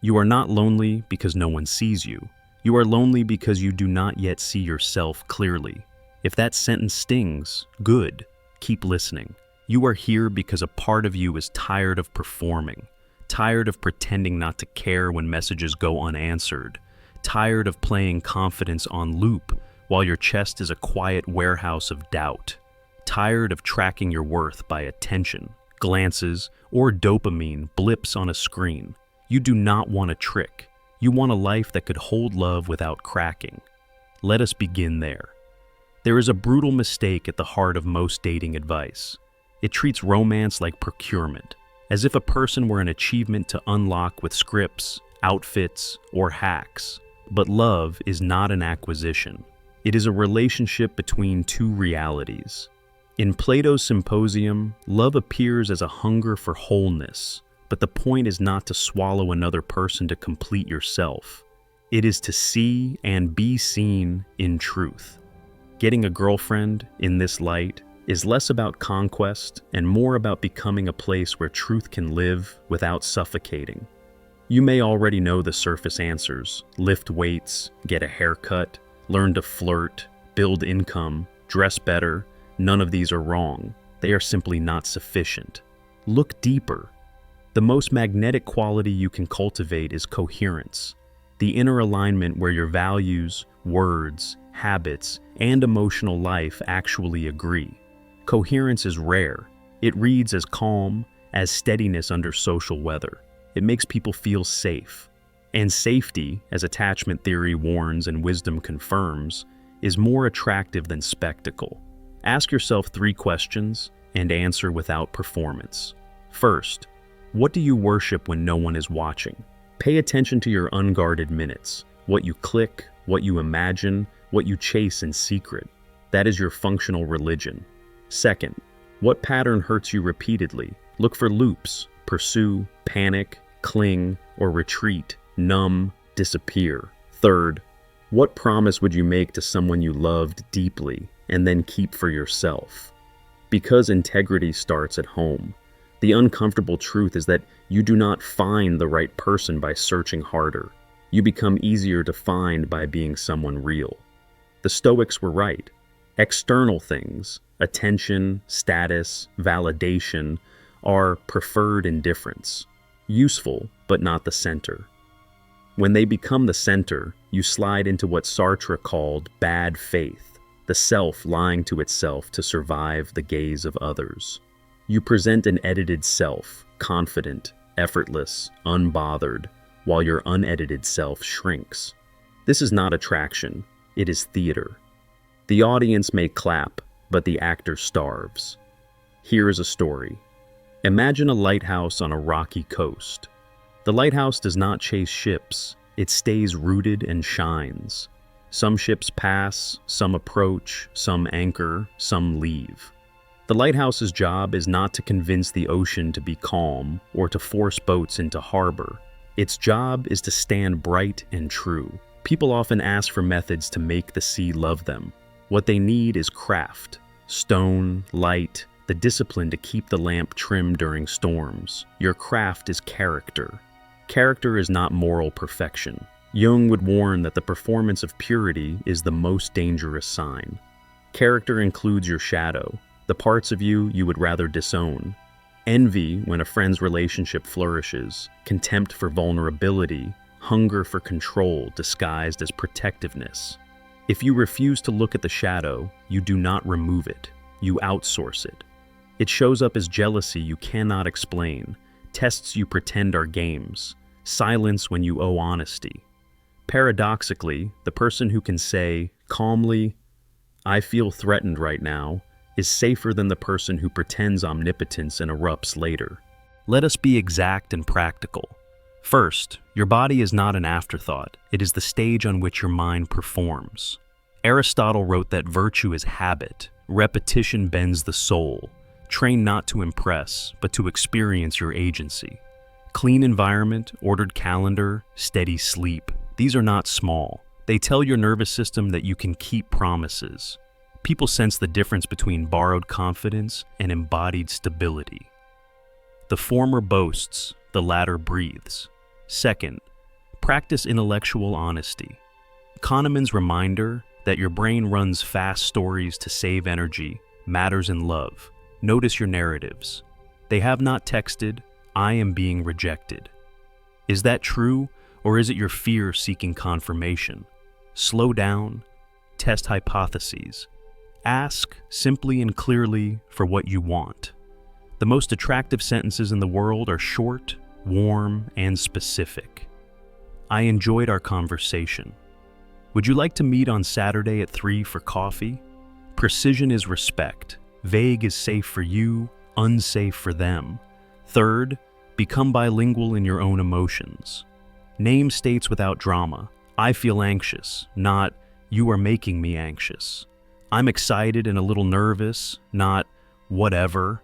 You are not lonely because no one sees you. You are lonely because you do not yet see yourself clearly. If that sentence stings, good. Keep listening. You are here because a part of you is tired of performing, tired of pretending not to care when messages go unanswered, tired of playing confidence on loop while your chest is a quiet warehouse of doubt, tired of tracking your worth by attention, glances, or dopamine blips on a screen. You do not want a trick. You want a life that could hold love without cracking. Let us begin there. There is a brutal mistake at the heart of most dating advice. It treats romance like procurement, as if a person were an achievement to unlock with scripts, outfits, or hacks. But love is not an acquisition. It is a relationship between two realities. In Plato's Symposium, love appears as a hunger for wholeness, but the point is not to swallow another person to complete yourself. It is to see and be seen in truth. Getting a girlfriend, in this light, is less about conquest and more about becoming a place where truth can live without suffocating. You may already know the surface answers: lift weights, get a haircut, learn to flirt, build income, dress better. None of these are wrong. They are simply not sufficient. Look deeper. The most magnetic quality you can cultivate is coherence, the inner alignment where your values, words, habits, and emotional life actually agree. Coherence is rare. It reads as calm, as steadiness under social weather. It makes people feel safe. And safety, as attachment theory warns and wisdom confirms, is more attractive than spectacle. Ask yourself 3 questions and answer without performance. First, what do you worship when no one is watching? Pay attention to your unguarded minutes, what you click, what you imagine, what you chase in secret. That is your functional religion. Second, what pattern hurts you repeatedly? Look for loops: pursue, panic, cling, or retreat, numb, disappear. Third, what promise would you make to someone you loved deeply and then keep for yourself? Because integrity starts at home. The uncomfortable truth is that you do not find the right person by searching harder. You become easier to find by being someone real. The Stoics were right. External things, attention, status, validation, are preferred indifference. Useful, but not the center. When they become the center, you slide into what Sartre called bad faith, the self lying to itself to survive the gaze of others. You present an edited self, confident, effortless, unbothered, while your unedited self shrinks. This is not attraction, it is theater. The audience may clap, but the actor starves. Here is a story. Imagine a lighthouse on a rocky coast. The lighthouse does not chase ships, it stays rooted and shines. Some ships pass, some approach, some anchor, some leave. The lighthouse's job is not to convince the ocean to be calm or to force boats into harbor. Its job is to stand bright and true. People often ask for methods to make the sea love them. What they need is craft, stone, light, the discipline to keep the lamp trimmed during storms. Your craft is character. Character is not moral perfection. Jung would warn that the performance of purity is the most dangerous sign. Character includes your shadow, the parts of you you would rather disown. Envy when a friend's relationship flourishes, contempt for vulnerability, hunger for control disguised as protectiveness. If you refuse to look at the shadow, you do not remove it, you outsource it. It shows up as jealousy you cannot explain, tests you pretend are games, silence when you owe honesty. Paradoxically, the person who can say, calmly, "I feel threatened right now," is safer than the person who pretends omnipotence and erupts later. Let us be exact and practical. First, your body is not an afterthought. It is the stage on which your mind performs. Aristotle wrote that virtue is habit. Repetition bends the soul. Train not to impress, but to experience your agency. Clean environment, ordered calendar, steady sleep. These are not small. They tell your nervous system that you can keep promises. People sense the difference between borrowed confidence and embodied stability. The former boasts, the latter breathes. Second, Practice intellectual honesty. Kahneman's reminder that your brain runs fast stories to save energy matters in love. Notice your narratives. They have not texted, "I am being rejected." Is that true, or is it your fear seeking confirmation? Slow down, test hypotheses. Ask simply and clearly for what you want. The most attractive sentences in the world are short, warm, and specific. I enjoyed our conversation. Would you like to meet on Saturday at 3 for coffee? Precision is respect. Vague is safe for you, unsafe for them. Third, become bilingual in your own emotions. Name states without drama. I feel anxious, not "you are making me anxious." I'm excited and a little nervous, not "whatever."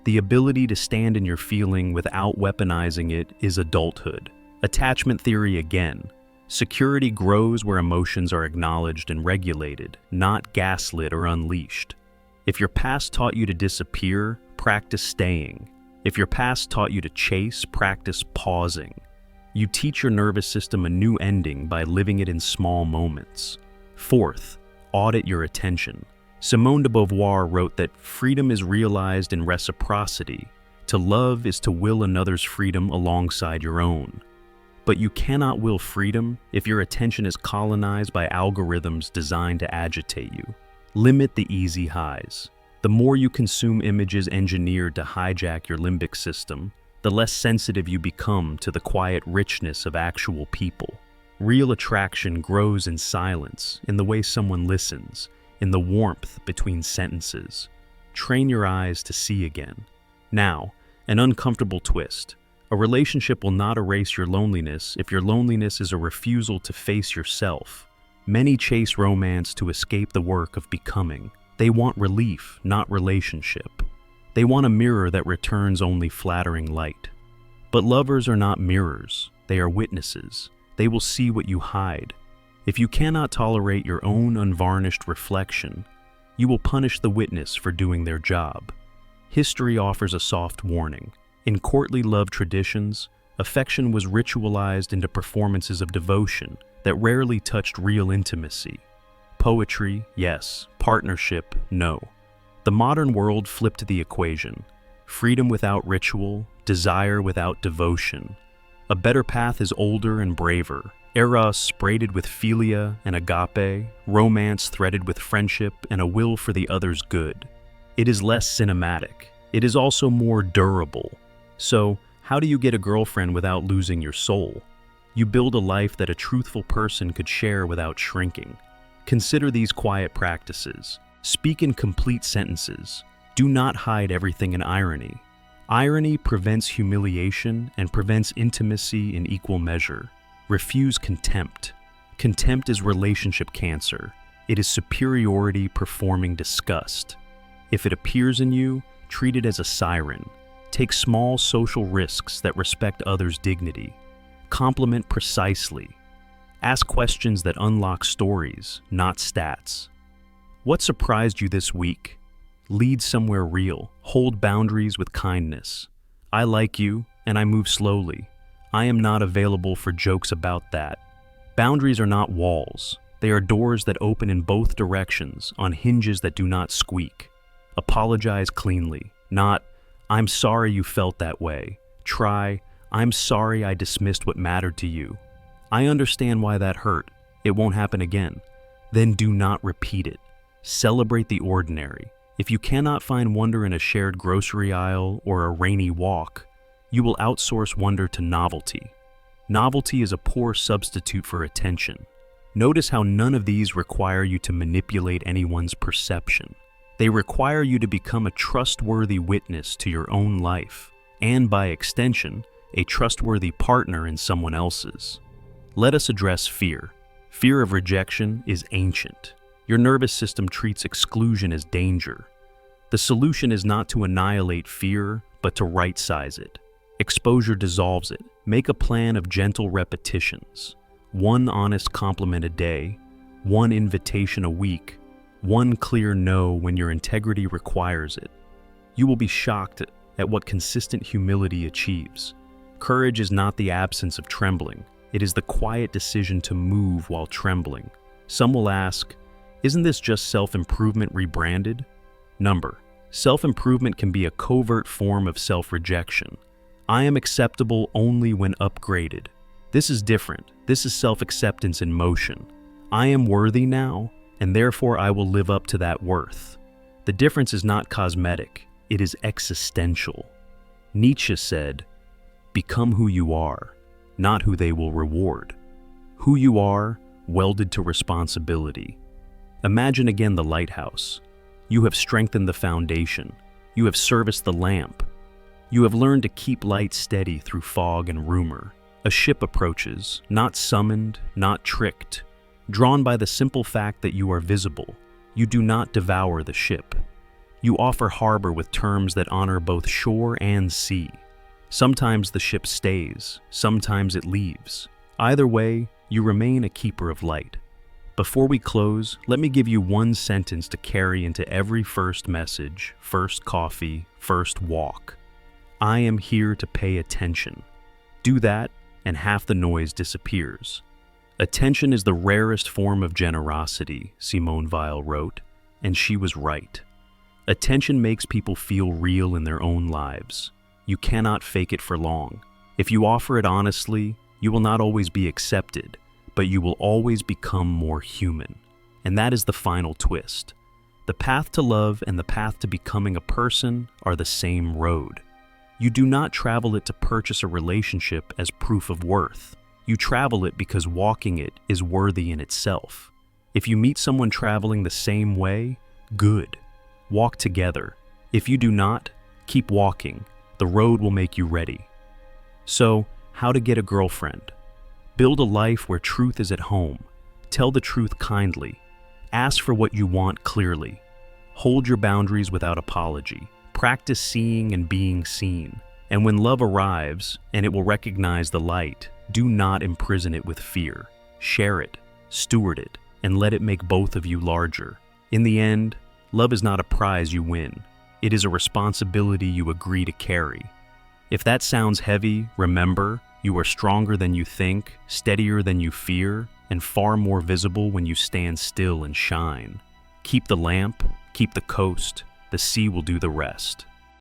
The ability to stand in your feeling without weaponizing it is adulthood. Attachment theory again. Security grows where emotions are acknowledged and regulated, not gaslit or unleashed. If your past taught you to disappear, practice staying. If your past taught you to chase, practice pausing. You teach your nervous system a new ending by living it in small moments. Fourth, audit your attention. Simone de Beauvoir wrote that freedom is realized in reciprocity. To love is to will another's freedom alongside your own. But you cannot will freedom if your attention is colonized by algorithms designed to agitate you. Limit the easy highs. The more you consume images engineered to hijack your limbic system, the less sensitive you become to the quiet richness of actual people. Real attraction grows in silence, in the way someone listens, in the warmth between sentences. Train your eyes to see again. Now, an uncomfortable twist. A relationship will not erase your loneliness if your loneliness is a refusal to face yourself. Many chase romance to escape the work of becoming. They want relief, not relationship. They want a mirror that returns only flattering light. But lovers are not mirrors. They are witnesses. They will see what you hide. If you cannot tolerate your own unvarnished reflection, you will punish the witness for doing their job. History offers a soft warning. In courtly love traditions, affection was ritualized into performances of devotion that rarely touched real intimacy. Poetry, yes. Partnership, no. The modern world flipped the equation. Freedom without ritual, desire without devotion. A better path is older and braver. Eros braided with philia and agape, romance threaded with friendship and a will for the other's good. It is less cinematic. It is also more durable. So, how do you get a girlfriend without losing your soul? You build a life that a truthful person could share without shrinking. Consider these quiet practices. Speak in complete sentences. Do not hide everything in irony. Irony prevents humiliation and prevents intimacy in equal measure. Refuse contempt. Contempt is relationship cancer. It is superiority performing disgust. If it appears in you, treat it as a siren. Take small social risks that respect others' dignity. Compliment precisely. Ask questions that unlock stories, not stats. What surprised you this week? Lead somewhere real. Hold boundaries with kindness. I like you, and I move slowly. I am not available for jokes about that. Boundaries are not walls. They are doors that open in both directions, on hinges that do not squeak. Apologize cleanly, not, "I'm sorry you felt that way." Try, "I'm sorry I dismissed what mattered to you. I understand why that hurt. It won't happen again." Then do not repeat it. Celebrate the ordinary. If you cannot find wonder in a shared grocery aisle or a rainy walk, you will outsource wonder to novelty. Novelty is a poor substitute for attention. Notice how none of these require you to manipulate anyone's perception. They require you to become a trustworthy witness to your own life, and by extension, a trustworthy partner in someone else's. Let us address fear. Fear of rejection is ancient. Your nervous system treats exclusion as danger. The solution is not to annihilate fear, but to right-size it. Exposure dissolves it. Make a plan of gentle repetitions. One honest compliment a day, one invitation a week, one clear no when your integrity requires it. You will be shocked at what consistent humility achieves. Courage is not the absence of trembling. It is the quiet decision to move while trembling. Some will ask, isn't this just self-improvement rebranded? Number, self-improvement can be a covert form of self-rejection. I am acceptable only when upgraded. This is different. This is self-acceptance in motion. I am worthy now, and therefore I will live up to that worth. The difference is not cosmetic, it is existential. Nietzsche said, become who you are, not who they will reward. Who you are, welded to responsibility. Imagine again the lighthouse. You have strengthened the foundation. You have serviced the lamp. You have learned to keep light steady through fog and rumor. A ship approaches, not summoned, not tricked. Drawn by the simple fact that you are visible, you do not devour the ship. You offer harbor with terms that honor both shore and sea. Sometimes the ship stays, sometimes it leaves. Either way, you remain a keeper of light. Before we close, let me give you one sentence to carry into every first message, first coffee, first walk. I am here to pay attention. Do that, and half the noise disappears. Attention is the rarest form of generosity, Simone Weil wrote, and she was right. Attention makes people feel real in their own lives. You cannot fake it for long. If you offer it honestly, you will not always be accepted, but you will always become more human. And that is the final twist. The path to love and the path to becoming a person are the same road. You do not travel it to purchase a relationship as proof of worth. You travel it because walking it is worthy in itself. If you meet someone traveling the same way, good. Walk together. If you do not, keep walking. The road will make you ready. So, how to get a girlfriend? Build a life where truth is at home. Tell the truth kindly. Ask for what you want clearly. Hold your boundaries without apology. Practice seeing and being seen. And when love arrives, and it will recognize the light, do not imprison it with fear. Share it, steward it, and let it make both of you larger. In the end, love is not a prize you win. It is a responsibility you agree to carry. If that sounds heavy, remember, you are stronger than you think, steadier than you fear, and far more visible when you stand still and shine. Keep the lamp, keep the coast, the sea will do the rest.